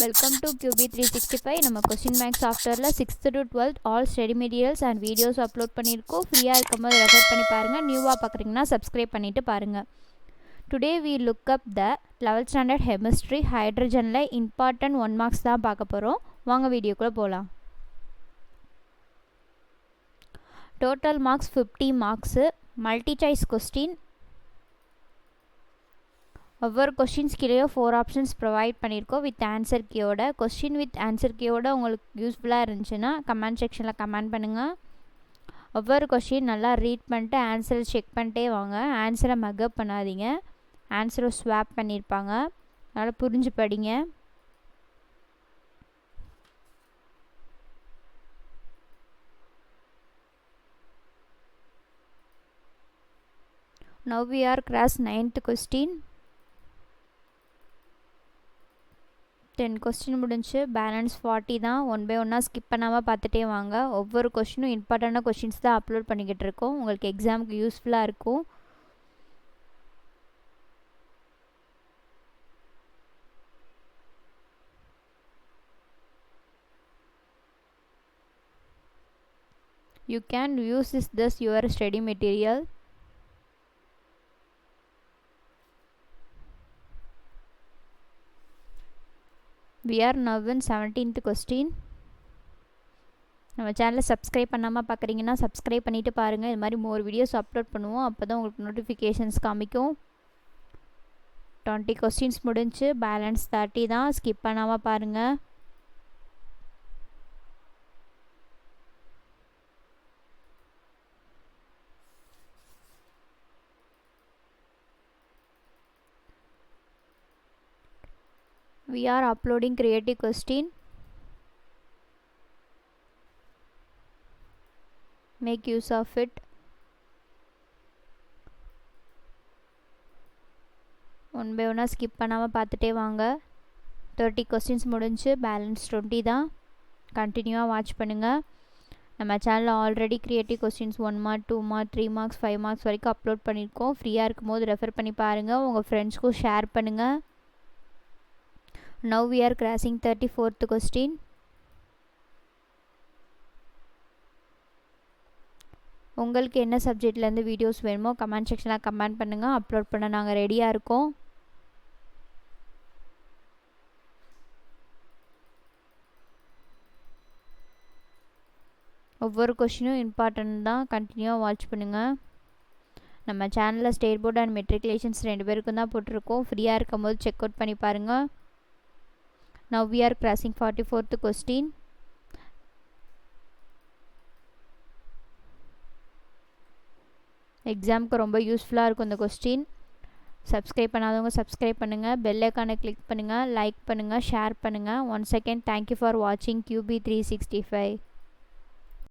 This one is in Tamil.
Welcome to QB365. நம்ம கொஸ்டின் பேங்க் சாஃப்ட்வேரில் 6th to 12th all study materials and videos upload பண்ணியிருக்கோம். ஃப்ரீயாக இருக்கும்போது ரெஃபர் பண்ணி பாருங்கள். நியூவாக பார்க்குறீங்கன்னா சப்ஸ்கிரைப் பண்ணிவிட்டு பாருங்கள். Today we look up the 11th standard chemistry ஹைட்ரஜனில் இம்பார்ட்டன்ட் 1 மார்க்ஸ் தான் பார்க்க போகிறோம். வாங்க வீடியோக்குள்ளே போகலாம். Total marks 50 marks. Multi choice question. ஒவ்வொரு கொஷின்ஸ் கீழே 4 ஆப்ஷன்ஸ் ப்ரொவைட் பண்ணியிருக்கோம் வித் ஆன்சர் கீயோட. கொஸ்டின் வித் ஆன்சர் கீயோட உங்களுக்கு யூஸ்ஃபுல்லாக இருந்துச்சுன்னா கமெண்ட் செக்ஷனில் கமெண்ட் பண்ணுங்கள். ஒவ்வொரு கொஷின் நல்லா ரீட் பண்ணிட்டு ஆன்சரை செக் பண்ணிட்டே வாங்க. ஆன்சரை மக்கப் பண்ணாதீங்க. ஆன்சரை ஸ்வாப் பண்ணியிருப்பாங்க, அதனால் புரிஞ்சு படிங்க. Now we are cross 9th question. 10 question முடிஞ்சு பேலன்ஸ் 40 தான். 1 by 1 ஸ்கிப் பண்ணாமல் பார்த்துட்டே வாங்க. ஒவ்வொரு கொஸ்டினும் இம்பார்ட்டண்டான கொஸ்டின்ஸ் தான் அப்லோட் பண்ணிக்கிட்டு இருக்கோம். உங்களுக்கு எக்ஸாமுக்கு யூஸ்ஃபுல்லாக இருக்கும். You can use this your study material. We are now in 17th question. நம்ம சேனலை சப்ஸ்கிரைப் பண்ணாமல் பார்க்குறீங்கன்னா சப்ஸ்கிரைப் பண்ணிவிட்டு பாருங்கள். இது மாதிரி மோர் வீடியோஸ் அப்லோட் பண்ணுவோம். அப்போ தான் உங்களுக்கு நோட்டிஃபிகேஷன்ஸ் காமிக்கும். 20 கொஸ்டின்ஸ் முடிஞ்சு பேலன்ஸ் 30 தான். ஸ்கிப் பண்ணாமல் பாருங்கள். We are uploading creative question. Make use of it. 1 by 1 skip பண்ணாமல் பார்த்துட்டே வாங்க. 30 கொஸ்டின்ஸ் முடிஞ்சு பேலன்ஸ் 20 தான். கண்டினியூவாக வாட்ச் பண்ணுங்கள். நம்ம சேனலில் already creative questions 1 mark 2 mark 3 marks 5 marks வரைக்கும் அப்லோட் பண்ணியிருக்கோம். ஃப்ரீயாக இருக்கும்போது ரெஃபர் பண்ணி பாருங்கள். உங்கள் ஃப்ரெண்ட்ஸ்க்கும் ஷேர் பண்ணுங்கள். Now we are crossing 34th question. உங்களுக்கு என்ன சப்ஜெக்ட்லேருந்து வீடியோஸ் வேணுமோ கமெண்ட் செக்ஷனில் கமெண்ட் பண்ணுங்கள். அப்லோட் பண்ண நாங்கள் ரெடியாக இருக்கோம். ஒவ்வொரு கொஷினும் இம்பார்ட்டன்ட் தான். கண்டினியூவாக வாட்ச் பண்ணுங்கள். நம்ம சேனலில் ஸ்டேட் போர்டு அண்ட் மெட்ரிகுலேஷன்ஸ் 2 பேருக்கும் தான் போட்டிருக்கோம். ஃப்ரீயாக இருக்கும்போது செக் அவுட் பண்ணி பாருங்கள். Now we are crossing 44th question. எக்ஸாமுக்கு ரொம்ப யூஸ்ஃபுல்லாக இருக்கும் இந்த கொஸ்டின். சப்ஸ்கிரைப் பண்ணாதவங்க சப்ஸ்கிரைப் பண்ணுங்கள். பெல் ஐக்கானை கிளிக் பண்ணுங்கள். லைக் பண்ணுங்கள். ஷேர் பண்ணுங்கள். ஒன்ஸ் அகேன் தேங்க்யூ ஃபார் வாட்சிங் QB365.